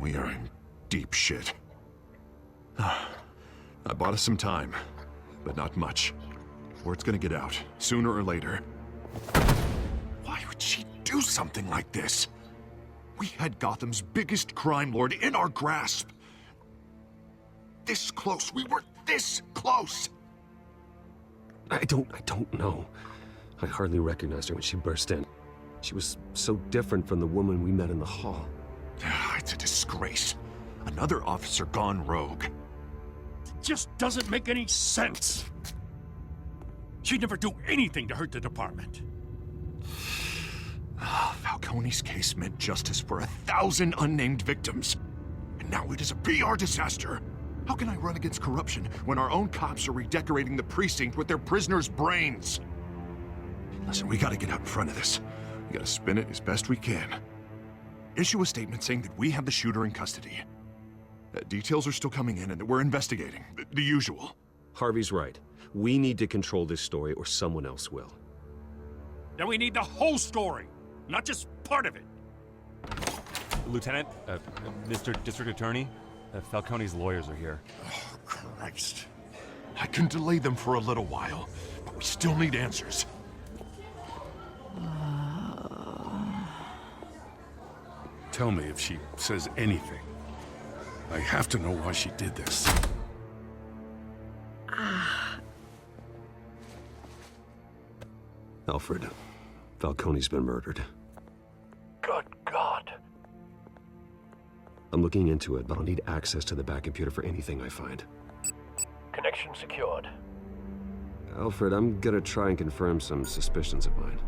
We are in deep shit. I bought us some time, but not much. Word's gonna get out, sooner or later. Why would she do something like this? We had Gotham's biggest crime lord in our grasp. This close. We were this close. I don't know. I hardly recognized her when she burst in. She was so different from the woman we met in the hall. It's a disgrace. Another officer gone rogue. It just doesn't make any sense. She'd never do anything to hurt the department. Falcone's case meant justice for 1,000 unnamed victims. And now it is a PR disaster. How can I run against corruption when our own cops are redecorating the precinct with their prisoners' brains? Listen, we gotta get out in front of this. We gotta spin it as best we can. Issue a statement saying that we have the shooter in custody. Details are still coming in and that we're investigating. The usual. Harvey's right. We need to control this story or someone else will. Then we need the whole story, not just part of it. Lieutenant, Mr. District Attorney, Falcone's lawyers are here. Oh, Christ. I can delay them for a little while, but we still need answers. Tell me if she says anything. I have to know why she did this. Alfred, Falcone's been murdered. Good God. I'm looking into it, but I'll need access to the back computer for anything I find. Connection secured. Alfred, I'm gonna try and confirm some suspicions of mine.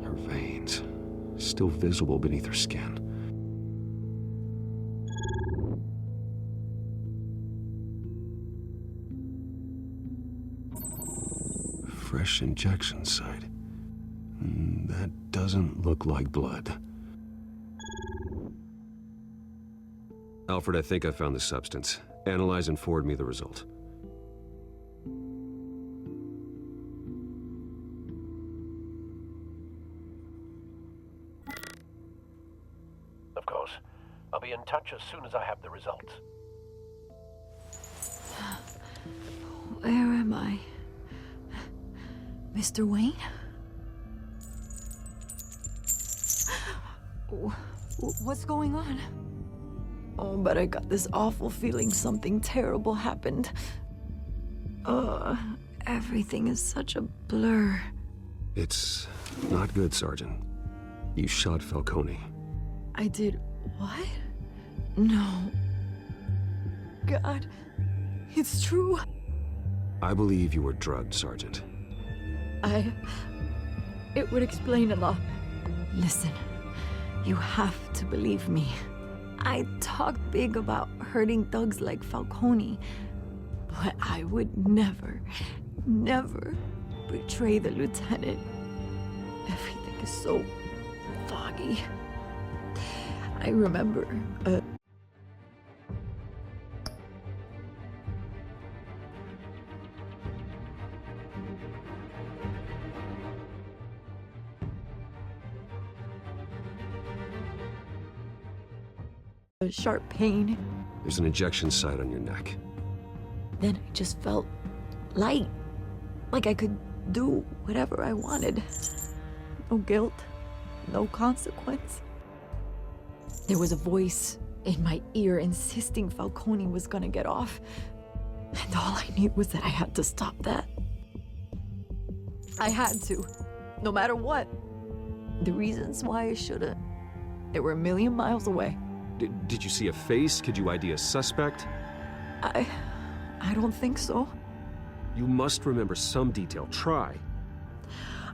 Her veins, still visible beneath her skin. Fresh injection site. That doesn't look like blood. Alfred, I think I found the substance. Analyze and forward me the result. Of course. I'll be in touch as soon as I have the results. Where am I? Mr. Wayne? What's going on? Oh, but I got this awful feeling something terrible happened. Everything is such a blur. It's not good, Sergeant. You shot Falcone. I did what? No. God, it's true. I believe you were drugged, Sergeant. It would explain a lot. Listen, you have to believe me. I talk big about hurting thugs like Falcone, but I would never betray the lieutenant. Everything is so foggy. I remember, a sharp pain. There's an injection site on your neck. Then I just felt light, like I could do whatever I wanted. No guilt, no consequence. There was a voice in my ear insisting Falcone was gonna get off, and all I knew was that I had to stop that. I had to, no matter what. The reasons why I shouldn't, they were a million miles away. Did you see a face? Could you ID a suspect? I don't think so. You must remember some detail. Try.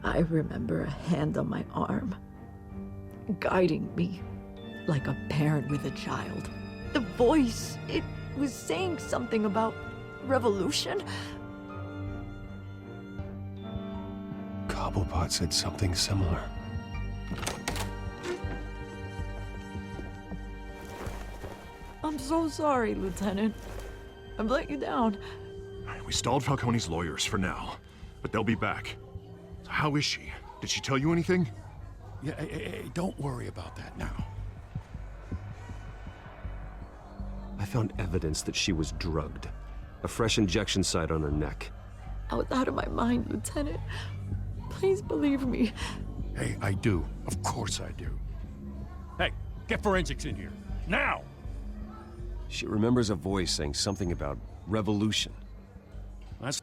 I remember a hand on my arm, guiding me like a parent with a child. The voice, it was saying something about revolution. Cobblepot said something similar. I'm so sorry, Lieutenant. I've let you down. We stalled Falcone's lawyers for now, but they'll be back. So how is she? Did she tell you anything? Yeah, hey, don't worry about that now. I found evidence that she was drugged. A fresh injection site on her neck. I was out of my mind, Lieutenant. Please believe me. Hey, I do. Of course I do. Hey, get forensics in here. Now! She remembers a voice saying something about revolution. That's...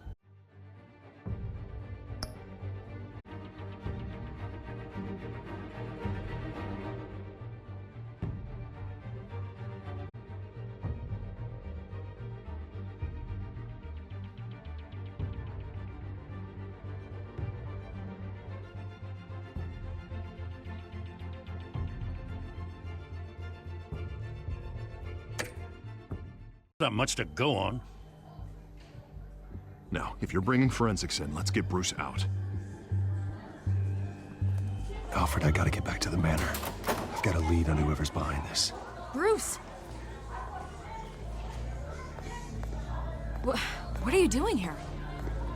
not much to go on. Now, if you're bringing forensics in, let's get Bruce out. Alfred, I gotta get back to the manor. I've got a lead on whoever's behind this. Bruce! What are you doing here?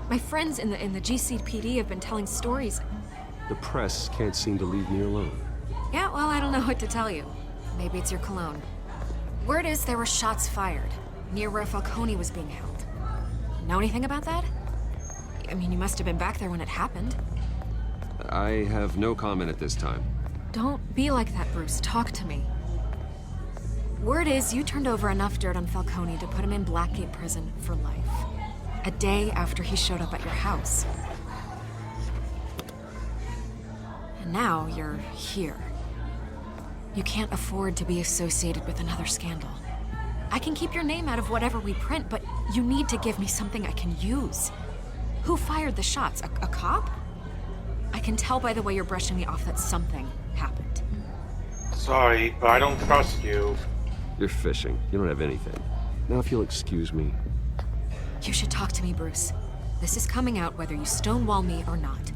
My friends in the GCPD have been telling stories. The press can't seem to leave me alone. Yeah, well, I don't know what to tell you. Maybe it's your cologne. Word is there were shots fired near where Falcone was being held. Know anything about that? I mean, you must have been back there when it happened. I have no comment at this time. Don't be like that, Bruce. Talk to me. Word is you turned over enough dirt on Falcone to put him in Blackgate Prison for life. A day after he showed up at your house. And now you're here. You can't afford to be associated with another scandal. I can keep your name out of whatever we print, but you need to give me something I can use. Who fired the shots? A cop? I can tell by the way you're brushing me off that something happened. Sorry, but I don't trust you. You're fishing. You don't have anything. Now if you'll excuse me. You should talk to me, Bruce. This is coming out whether you stonewall me or not.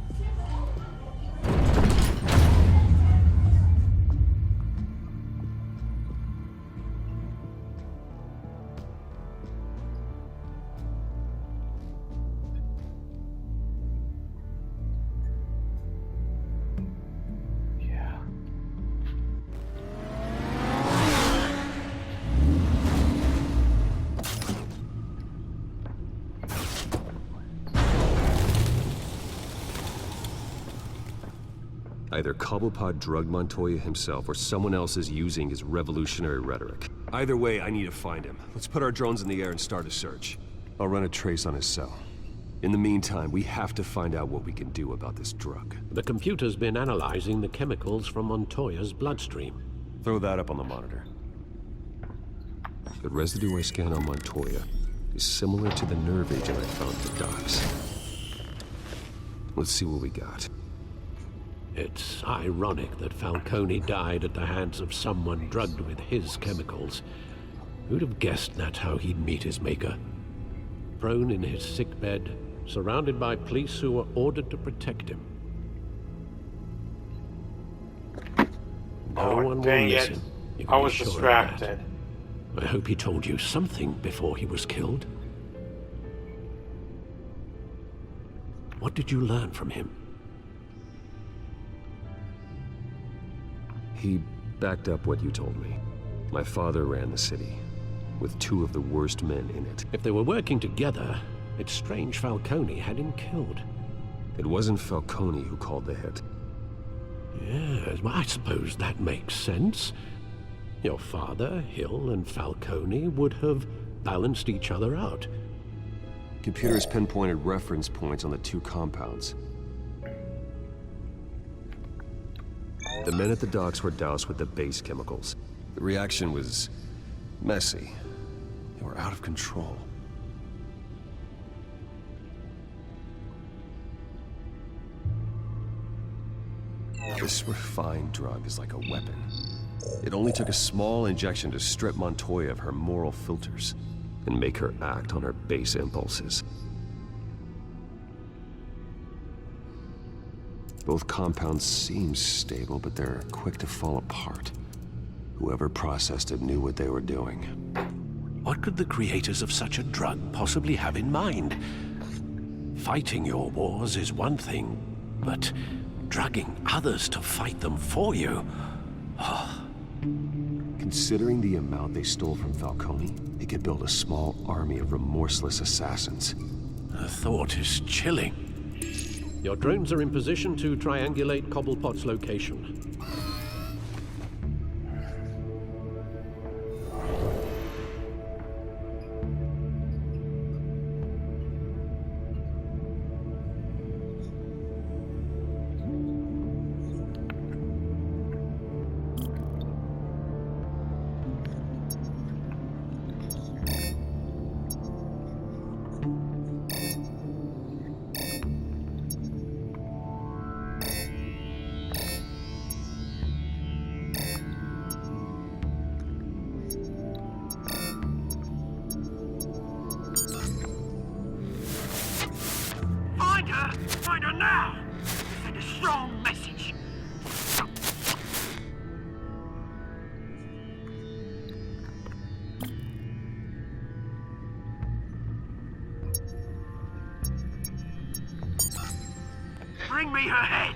Either Cobblepot drugged Montoya himself or someone else is using his revolutionary rhetoric. Either way, I need to find him. Let's put our drones in the air and start a search. I'll run a trace on his cell. In the meantime, we have to find out what we can do about this drug. The computer's been analyzing the chemicals from Montoya's bloodstream. Throw that up on the monitor. The residue I scanned on Montoya is similar to the nerve agent I found at the docks. Let's see what we got. It's ironic that Falcone died at the hands of someone drugged with his chemicals. Who'd have guessed that's how he'd meet his maker? Prone in his sickbed, surrounded by police who were ordered to protect him. No one will dang it. listen. You can I be was sure of distracted. that. I hope he told you something before he was killed. What did you learn from him? He backed up what you told me. My father ran the city, with two of the worst men in it. If they were working together, it's strange Falcone had him killed. It wasn't Falcone who called the hit. Yes, well, I suppose that makes sense. Your father, Hill, and Falcone would have balanced each other out. Computers pinpointed reference points on the two compounds. The men at the docks were doused with the base chemicals. The reaction was messy. They were out of control. This refined drug is like a weapon. It only took a small injection to strip Montoya of her moral filters and make her act on her base impulses. Both compounds seem stable, but they're quick to fall apart. Whoever processed it knew what they were doing. What What could the creators of such a drug possibly have in mind? Fighting your wars is one thing, but drugging others to fight them for you? Considering the amount they stole from Falcone, they could build a small army of remorseless assassins. The thought is chilling. Your drones are in position to triangulate Cobblepot's location. Find her now! Send a strong message! Bring me her head!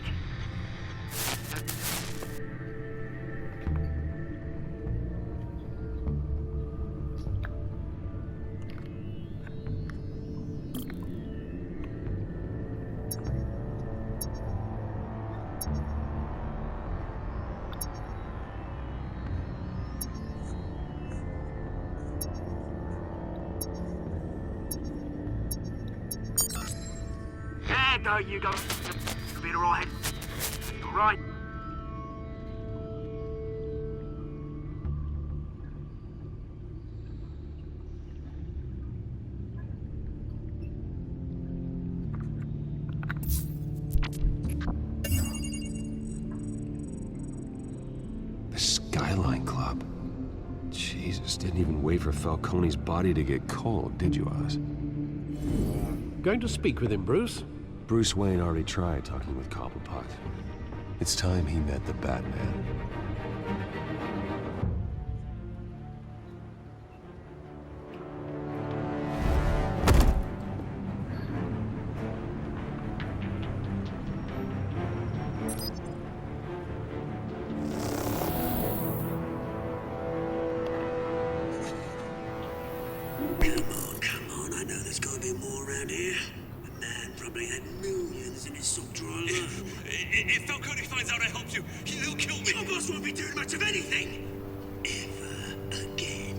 There you go. You'll be all right. All right. The Skyline Club. Jesus, didn't even wait for Falcone's body to get cold, did you, Oz? Going to speak with him, Bruce? Bruce Wayne already tried talking with Cobblepot. It's time he met the Batman. Come on, I know there's gotta be more around here. The man probably had millions in his sock drawer alone. If Falcone finds out I helped you, he'll kill me. Your boss won't be doing much of anything! Ever again.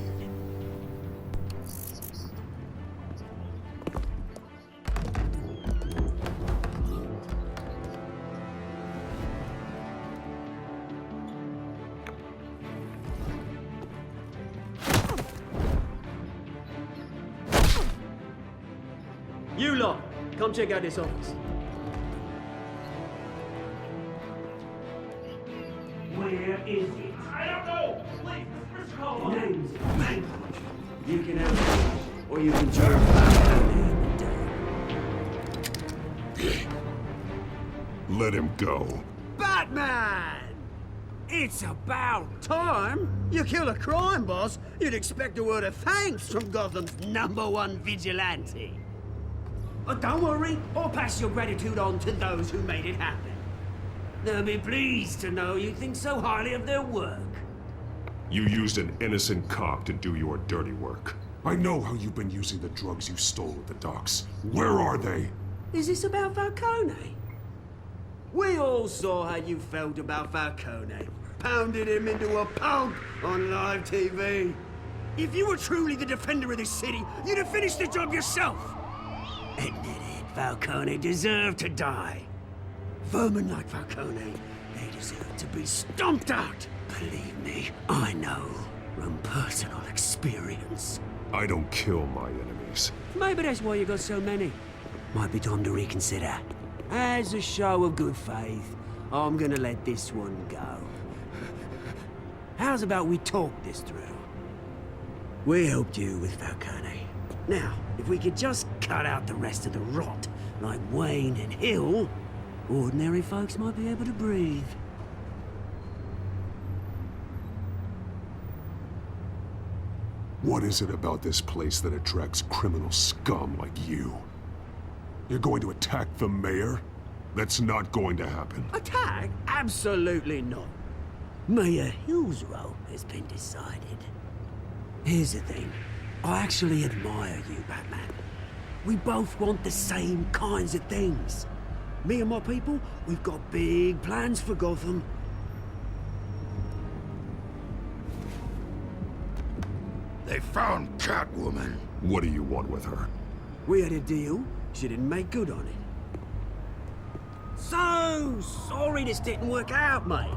You lot, come check out this office. Where is it? I don't know. Please, Mr. Cole. Names, man. You can have it, or you can join Falcone in the day. Let him go. Batman! It's about time. You kill a crime boss, you'd expect a word of thanks from Gotham's #1 vigilante. But don't worry, I'll pass your gratitude on to those who made it happen. They'll be pleased to know you think so highly of their work. You used an innocent cop to do your dirty work. I know how you've been using the drugs you stole at the docks. Where are they? Is this about Falcone? We all saw how you felt about Falcone. Pounded him into a pulp on live TV. If you were truly the defender of this city, you'd have finished the job yourself. Admit it, Falcone deserved to die. Vermin like Falcone, they deserve to be stomped out. Believe me, I know from personal experience. I don't kill my enemies. Maybe that's why you got so many. Might be time to reconsider. As a show of good faith, I'm gonna let this one go. How's about we talk this through? We helped you with Falcone. Now, if we could just cut out the rest of the rot, like Wayne and Hill, ordinary folks might be able to breathe. What is it about this place that attracts criminal scum like you? You're going to attack the mayor? That's not going to happen. Attack? Absolutely not. Mayor Hill's role has been decided. Here's the thing. I actually admire you, Batman. We both want the same kinds of things. Me and my people, we've got big plans for Gotham. They found Catwoman. What do you want with her? We had a deal. She didn't make good on it. So sorry this didn't work out, mate.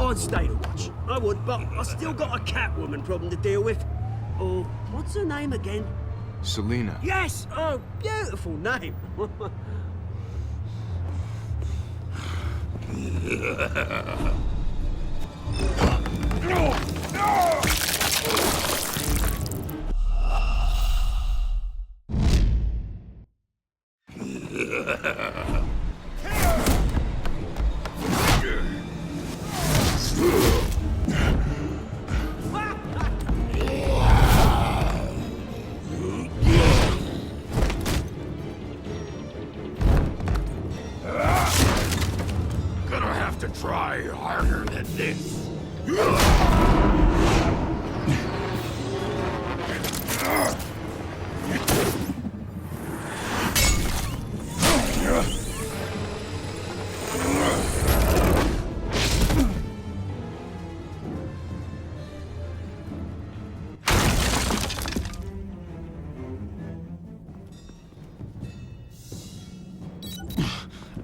I'd stay to watch. I would, but I still got a Catwoman problem to deal with. Oh, what's her name again? Selina. Yes! Oh, beautiful name. Gonna have to try harder than this.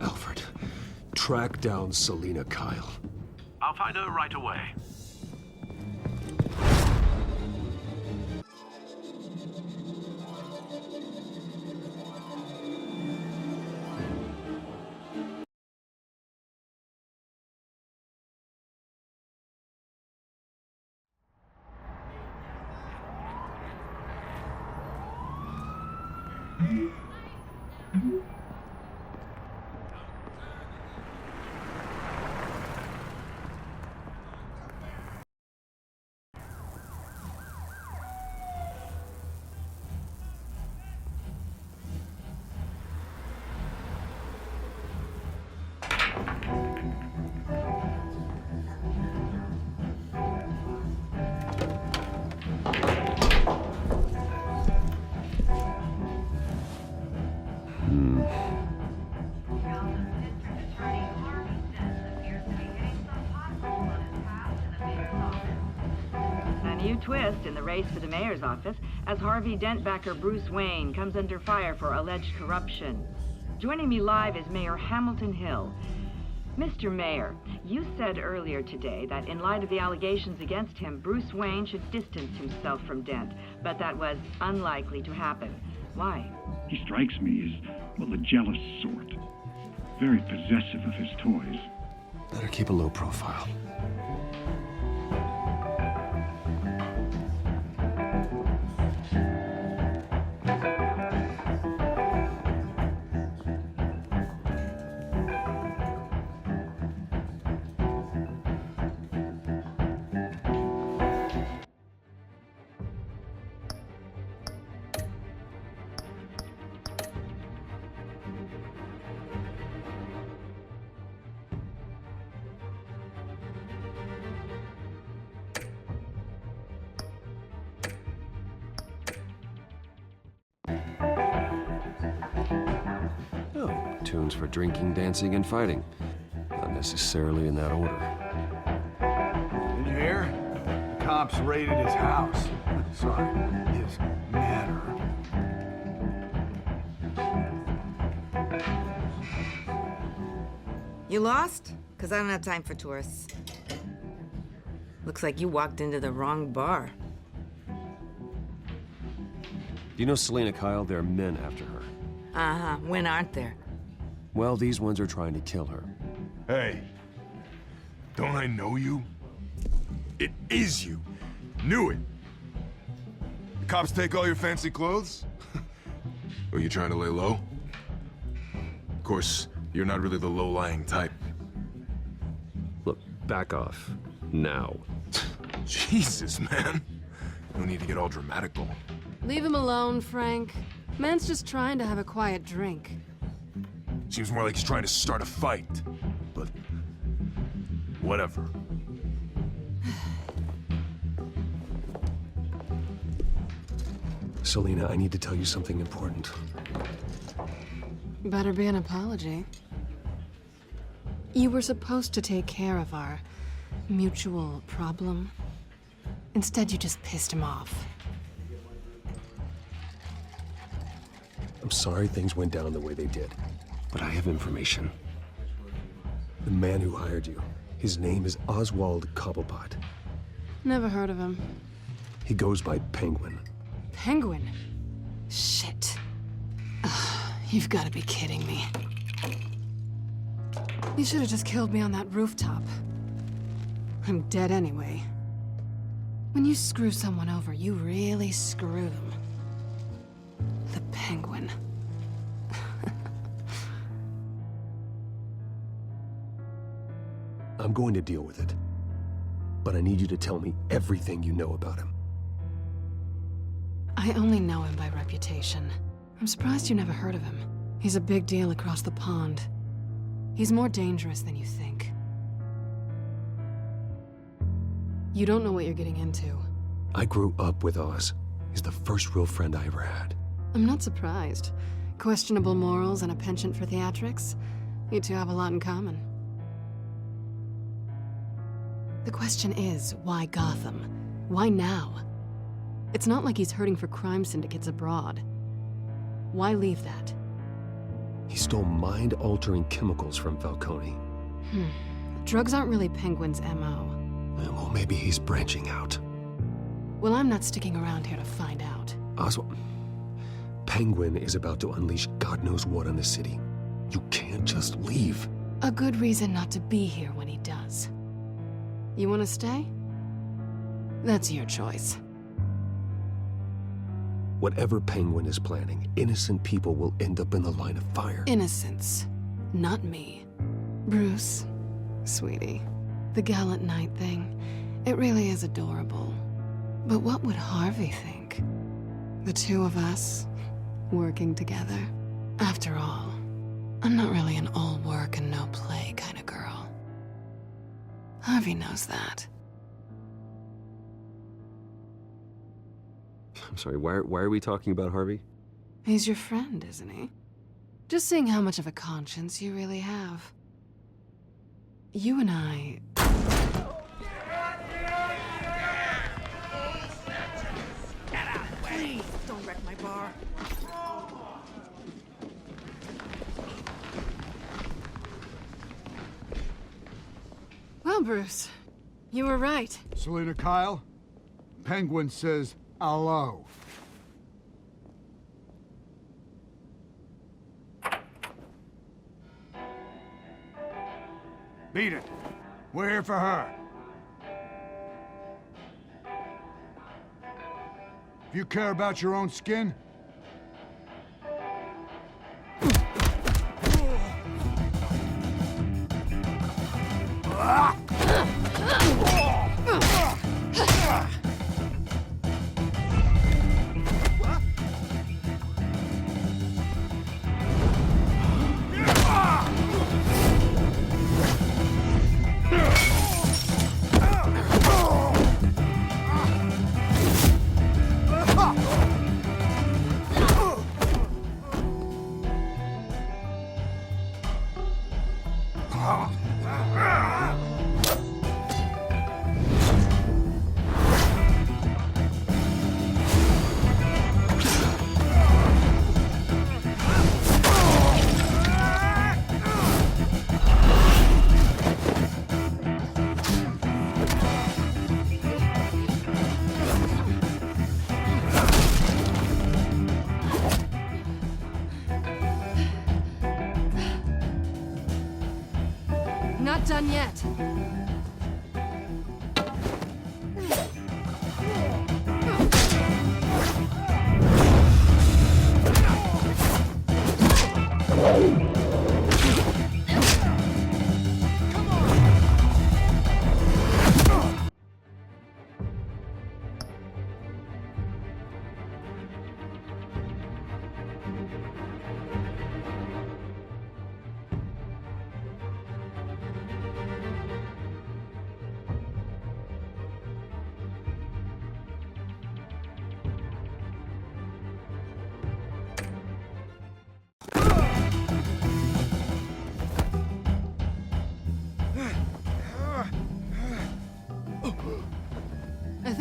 Alfred, track down Selina Kyle. I'll find her right away. A new twist in the race for the mayor's office as Harvey Dent backer Bruce Wayne comes under fire for alleged corruption. Joining me live is Mayor Hamilton Hill. Mr. Mayor, you said earlier today that in light of the allegations against him, Bruce Wayne should distance himself from Dent, but that was unlikely to happen. Why? He strikes me as, well, a jealous sort. Very possessive of his toys. Better keep a low profile. Tunes for drinking, dancing, and fighting. Not necessarily in that order. Did you hear? The cops raided his house. Sorry, his manor. You lost? Because I don't have time for tourists. Looks like you walked into the wrong bar. Do you know Selina Kyle? There are men after her. Uh-huh. When aren't there? Well, these ones are trying to kill her. Hey, don't I know you? It is you. Knew it. The cops take all your fancy clothes? Are you trying to lay low? Of course, you're not really the low-lying type. Look, back off. Now. Jesus, man. No need to get all dramatical. Leave him alone, Frank. Man's just trying to have a quiet drink. Seems more like he's trying to start a fight. But... whatever. Selina, I need to tell you something important. Better be an apology. You were supposed to take care of our mutual problem. Instead, you just pissed him off. I'm sorry things went down the way they did, but I have information. The man who hired you, his name is Oswald Cobblepot. Never heard of him. He goes by Penguin. Penguin? Shit. Ugh, you've got to be kidding me. You should have just killed me on that rooftop. I'm dead anyway. When you screw someone over, you really screw them. The Penguin. I'm going to deal with it. But I need you to tell me everything you know about him. I only know him by reputation. I'm surprised you never heard of him. He's a big deal across the pond. He's more dangerous than you think. You don't know what you're getting into. I grew up with Oz. He's the first real friend I ever had. I'm not surprised. Questionable morals and a penchant for theatrics. You two have a lot in common. The question is, why Gotham? Why now? It's not like he's hurting for crime syndicates abroad. Why leave that? He stole mind-altering chemicals from Falcone. Drugs aren't really Penguin's MO. Well, maybe he's branching out. Well, I'm not sticking around here to find out. Oswald, Penguin is about to unleash God knows what on the city. You can't just leave. A good reason not to be here when he does. You want to stay? That's your choice. Whatever Penguin is planning, innocent people will end up in the line of fire. Innocence, not me. Bruce, sweetie, the gallant knight thing, it really is adorable. But what would Harvey think? The two of us, working together. After all, I'm not really an all work and no play kind of girl. Harvey knows that. I'm sorry, why are we talking about Harvey? He's your friend, isn't he? Just seeing how much of a conscience you really have. You and I... Please, don't wreck my bar. Well, Bruce, you were right. Selina Kyle, Penguin says hello. Beat it. We're here for her. If you care about your own skin, Not done yet.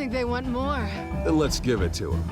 think they want more. Then let's give it to them.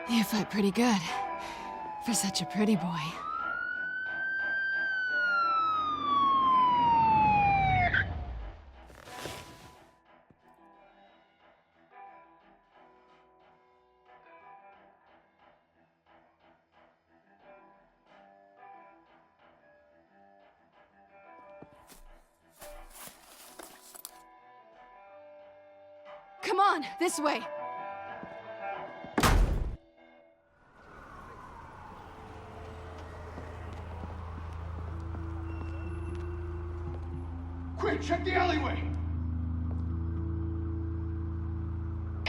You fight pretty good. For such a pretty boy. Come on, this way. Quick, check the alleyway!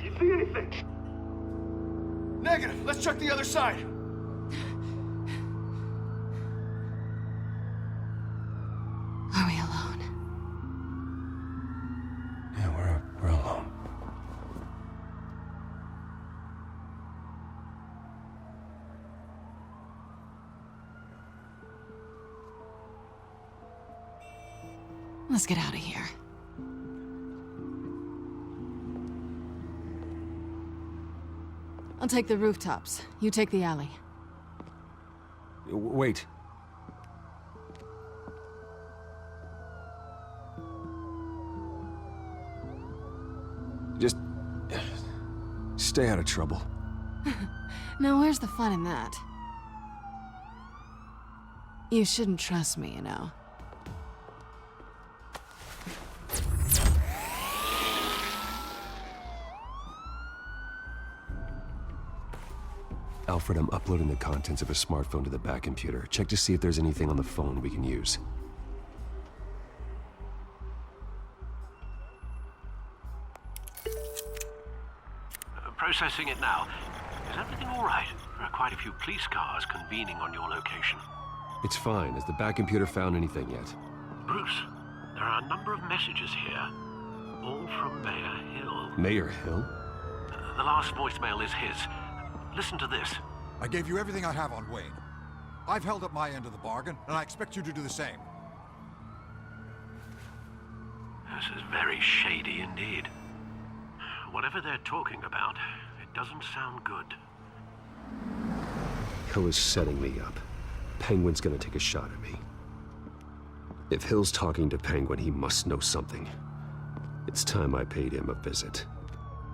You see anything? Negative. Let's check the other side. Are we alone? Yeah, we're alone. Let's get out of here. I'll take the rooftops. You take the alley. Wait. Just stay out of trouble. Now, where's the fun in that? You shouldn't trust me, you know. Alfred, I'm uploading the contents of a smartphone to the back computer. Check to see if there's anything on the phone we can use. Processing it now. Is everything all right? There are quite a few police cars convening on your location. It's fine. Has the back computer found anything yet? Bruce, there are a number of messages here. All from Mayor Hill. Mayor Hill? The last voicemail is his. Listen to this. I gave you everything I have on Wayne. I've held up my end of the bargain, and I expect you to do the same. This is very shady indeed. Whatever they're talking about, it doesn't sound good. Hill is setting me up. Penguin's gonna take a shot at me. If Hill's talking to Penguin, he must know something. It's time I paid him a visit.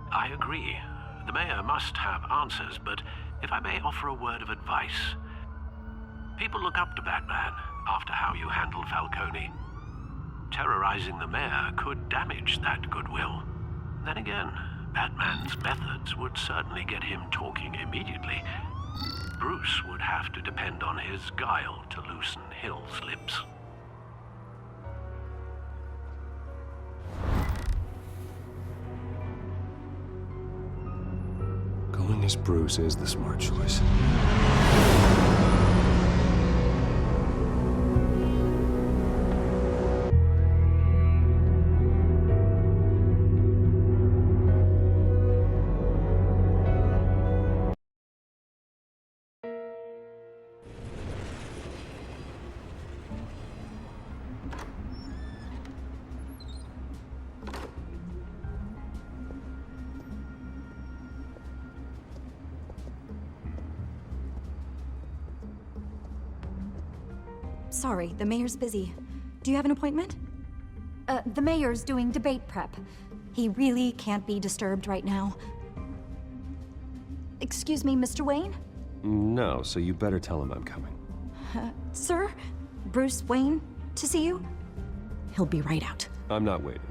I agree. The mayor must have answers, but if I may offer a word of advice. People look up to Batman after how you handled Falcone. Terrorizing the mayor could damage that goodwill. Then again, Batman's methods would certainly get him talking immediately. Bruce would have to depend on his guile to loosen Hill's lips. Going as Bruce is the smart choice. Sorry, the mayor's busy. Do you have an appointment? The mayor's doing debate prep. He really can't be disturbed right now. Excuse me, Mr. Wayne? No, so you better tell him I'm coming. Sir? Bruce Wayne to see you? He'll be right out. I'm not waiting.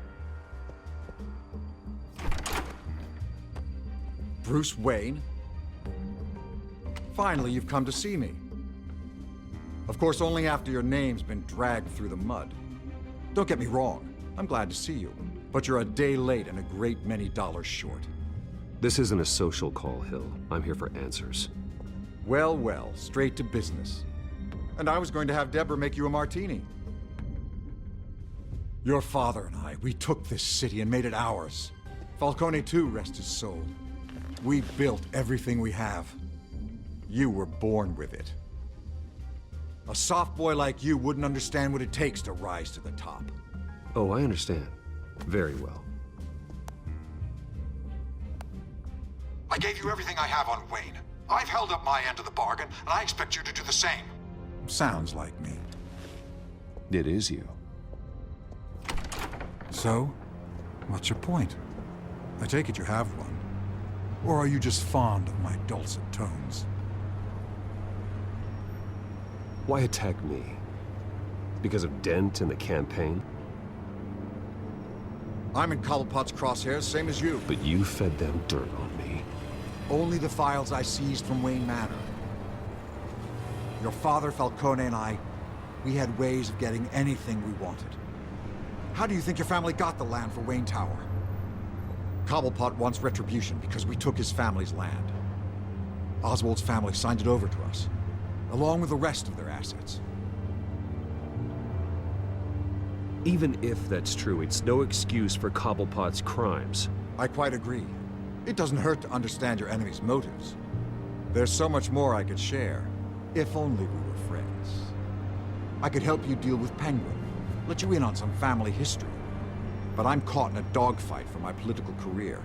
Bruce Wayne? Finally, you've come to see me. Of course, only after your name's been dragged through the mud. Don't get me wrong, I'm glad to see you, but you're a day late and a great many dollars short. This isn't a social call, Hill. I'm here for answers. Well, well, straight to business. And I was going to have Deborah make you a martini. Your father and I, we took this city and made it ours. Falcone too, rest his soul. We built everything we have. You were born with it. A soft boy like you wouldn't understand what it takes to rise to the top. Oh, I understand. Very well. I gave you everything I have on Wayne. I've held up my end of the bargain, and I expect you to do the same. Sounds like me. It is you. So, what's your point? I take it you have one. Or are you just fond of my dulcet tones? Why attack me? Because of Dent and the campaign? I'm in Cobblepot's crosshairs, same as you. But you fed them dirt on me. Only the files I seized from Wayne Manor. Your father, Falcone, and I, we had ways of getting anything we wanted. How do you think your family got the land for Wayne Tower? Cobblepot wants retribution because we took his family's land. Oswald's family signed it over to us, along with the rest of their assets. Even if that's true, it's no excuse for Cobblepot's crimes. I quite agree. It doesn't hurt to understand your enemy's motives. There's so much more I could share, if only we were friends. I could help you deal with Penguin, let you in on some family history. But I'm caught in a dogfight for my political career,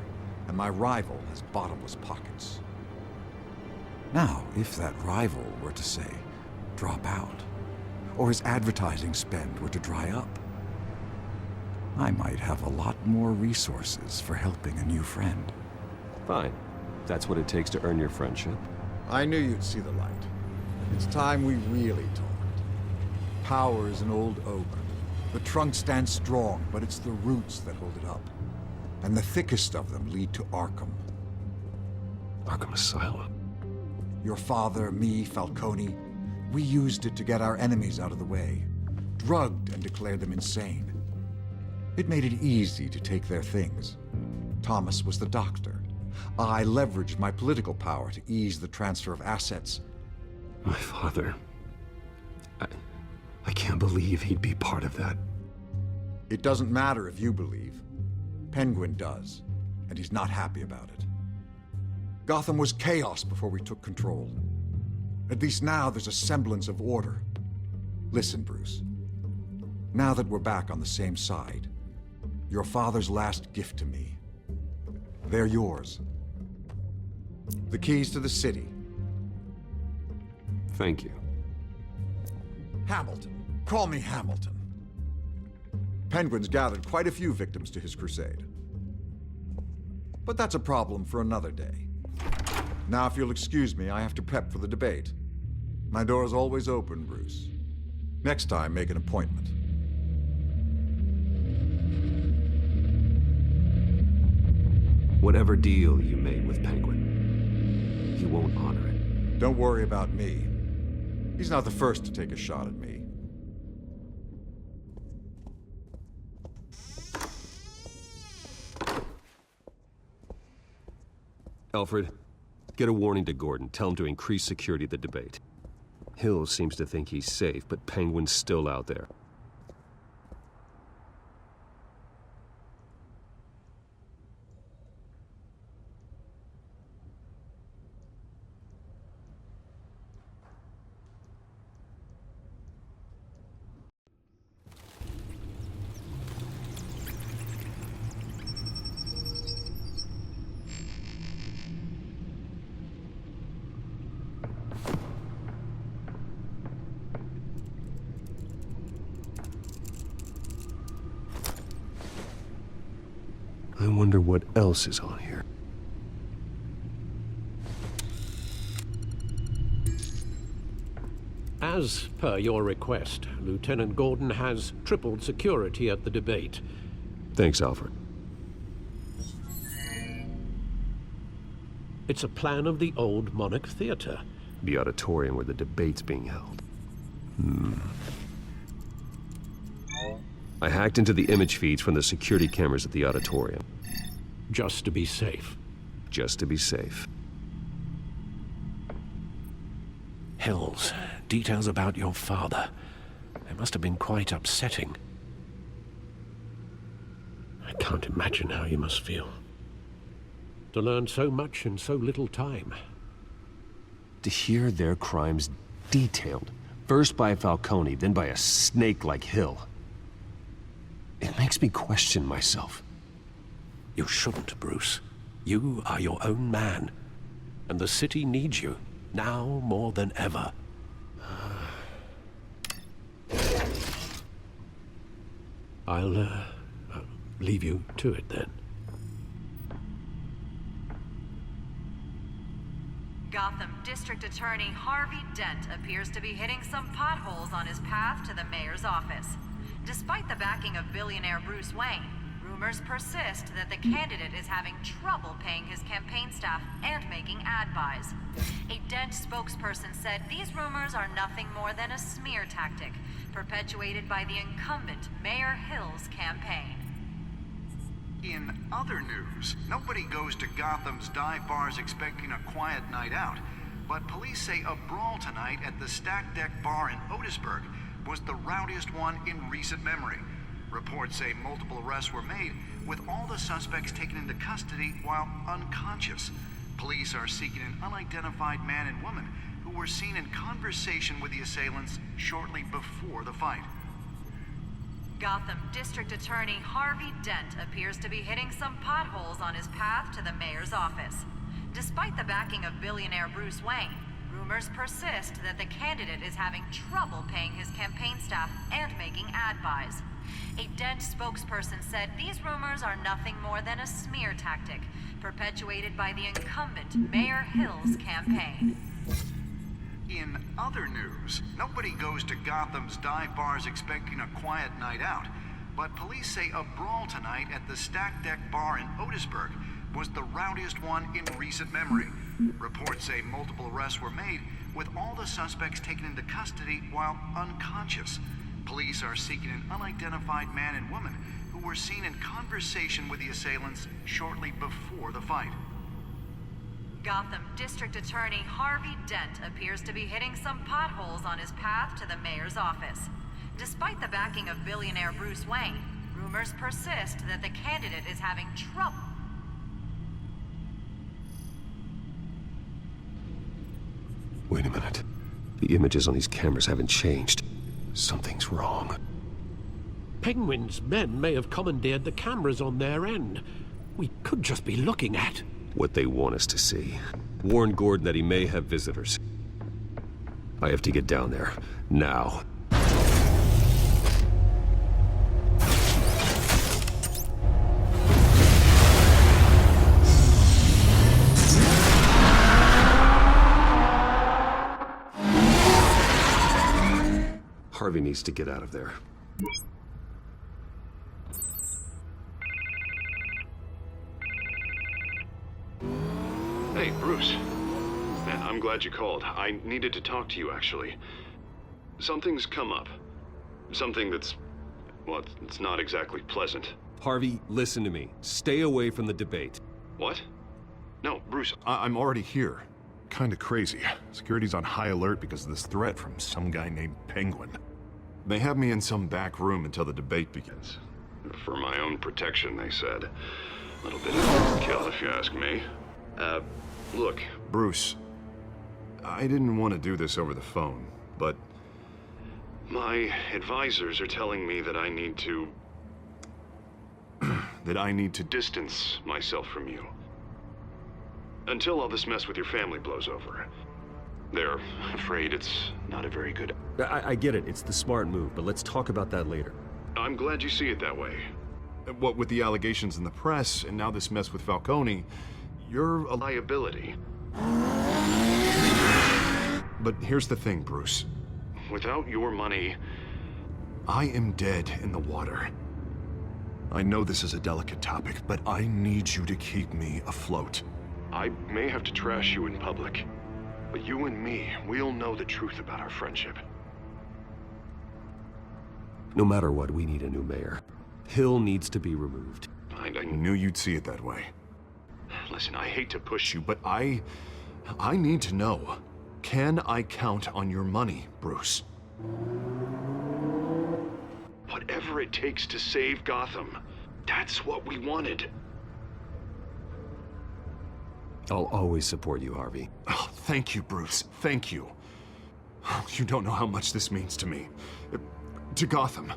and my rival has bottomless pockets. Now, if that rival were to say, drop out, or his advertising spend were to dry up, I might have a lot more resources for helping a new friend. Fine. That's what it takes to earn your friendship. I knew you'd see the light. It's time we really talked. Power is an old oak. The trunk stands strong, but it's the roots that hold it up. And the thickest of them lead to Arkham. Arkham Asylum? Your father, me, Falcone, we used it to get our enemies out of the way. Drugged and declared them insane. It made it easy to take their things. Thomas was the doctor. I leveraged my political power to ease the transfer of assets. My father... I can't believe he'd be part of that. It doesn't matter if you believe. Penguin does, and he's not happy about it. Gotham was chaos before we took control. At least now there's a semblance of order. Listen, Bruce. Now that we're back on the same side, your father's last gift to me, they're yours. The keys to the city. Thank you. Hamilton. Call me Hamilton. Penguin's gathered quite a few victims to his crusade. But that's a problem for another day. Now, if you'll excuse me, I have to prep for the debate. My door is always open, Bruce. Next time, make an appointment. Whatever deal you made with Penguin, he won't honor it. Don't worry about me. He's not the first to take a shot at me. Alfred, get a warning to Gordon. Tell him to increase security at the debate. Hill seems to think he's safe, but Penguin's still out there. I wonder what else is on here. As per your request, Lieutenant Gordon has tripled security at the debate. Thanks, Alfred. It's a plan of the old Monarch Theater. The auditorium where the debate's being held. I hacked into the image feeds from the security cameras at the auditorium. Just to be safe. Just to be safe. Hills, details about your father. They must have been quite upsetting. I can't imagine how you must feel. To learn so much in so little time. To hear their crimes detailed, first by Falcone, then by a snake like Hill. It makes me question myself. You shouldn't, Bruce. You are your own man. And the city needs you, now more than ever. I'll leave you to it then. Gotham District Attorney Harvey Dent appears to be hitting some potholes on his path to the mayor's office. Despite the backing of billionaire Bruce Wayne, rumors persist that the candidate is having trouble paying his campaign staff and making ad buys. A Dent spokesperson said these rumors are nothing more than a smear tactic, perpetuated by the incumbent Mayor Hill's campaign. In other news, nobody goes to Gotham's dive bars expecting a quiet night out, but police say a brawl tonight at the Stack Deck Bar in Otisburg was the rowdiest one in recent memory. Reports say multiple arrests were made, with all the suspects taken into custody while unconscious. Police are seeking an unidentified man and woman who were seen in conversation with the assailants shortly before the fight. Gotham District Attorney Harvey Dent appears to be hitting some potholes on his path to the mayor's office. Despite the backing of billionaire Bruce Wayne, rumors persist that the candidate is having trouble paying his campaign staff and making ad buys. A Dent spokesperson said these rumors are nothing more than a smear tactic, perpetuated by the incumbent Mayor Hill's campaign. In other news, nobody goes to Gotham's dive bars expecting a quiet night out, but police say a brawl tonight at the Stack Deck Bar in Otisburg was the rowdiest one in recent memory. Reports say multiple arrests were made, with all the suspects taken into custody while unconscious. Police are seeking an unidentified man and woman who were seen in conversation with the assailants shortly before the fight. Gotham District Attorney Harvey Dent appears to be hitting some potholes on his path to the mayor's office. Despite the backing of billionaire Bruce Wayne, rumors persist that the candidate is having trouble. Wait a minute. The images on these cameras haven't changed. Something's wrong. Penguin's men may have commandeered the cameras on their end. We could just be looking at what they want us to see. Warn Gordon that he may have visitors. I have to get down there. Now. Harvey needs to get out of there. Hey, Bruce. Man, I'm glad you called. I needed to talk to you, actually. Something's come up. Something that's... well, it's not exactly pleasant. Harvey, listen to me. Stay away from the debate. What? No, Bruce. I'm already here. Kinda crazy. Security's on high alert because of this threat from some guy named Penguin. They have me in some back room until the debate begins. For my own protection, they said. A little bit of overkill, if you ask me. Look. Bruce, I didn't want to do this over the phone, but... my advisors are telling me that I need to... that I need to distance myself from you. Until all this mess with your family blows over. They're afraid it's not a very good... I get it. It's the smart move, but let's talk about that later. I'm glad you see it that way. What with the allegations in the press, and now this mess with Falcone, you're a liability. But here's the thing, Bruce. without your money... I am dead in the water. I know this is a delicate topic, but I need you to keep me afloat. I may have to trash you in public, but you and me, we'll know the truth about our friendship. No matter what, we need a new mayor. Hill needs to be removed. I knew you'd see it that way. Listen, I hate to push you, But I need to know. Can I count on your money, Bruce? Whatever it takes to save Gotham. That's what we wanted. I'll always support you, Harvey. Oh, thank you, Bruce. Thank you. You don't know how much this means to me. To Gotham.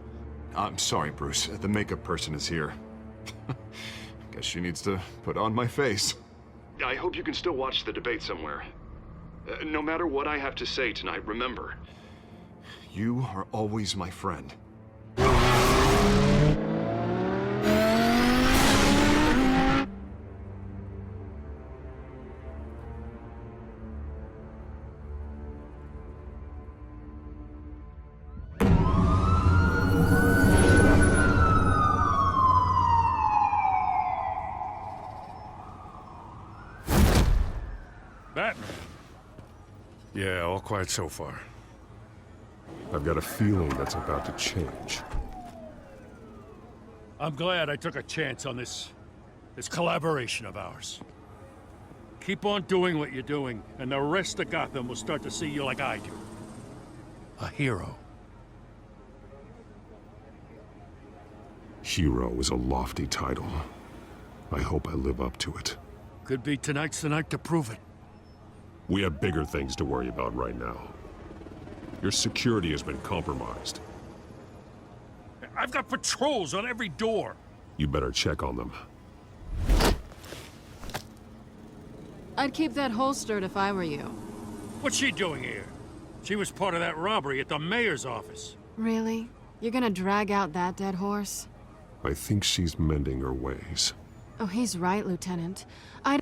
I'm sorry, Bruce. The makeup person is here. Guess she needs to put on my face. I hope you can still watch the debate somewhere. No matter what I have to say tonight, remember. You are always my friend. Batman. Yeah, all quiet so far. I've got a feeling that's about to change. I'm glad I took a chance on this collaboration of ours. Keep on doing what you're doing, and the rest of Gotham will start to see you like I do. A hero. Hero is a lofty title. I hope I live up to it. Could be tonight's the night to prove it. We have bigger things to worry about right now. Your security has been compromised. I've got patrols on every door. You better check on them. I'd keep that holstered if I were you. What's she doing here? She was part of that robbery at the mayor's office. Really? You're gonna drag out that dead horse? I think she's mending her ways. Oh, he's right, Lieutenant. I'd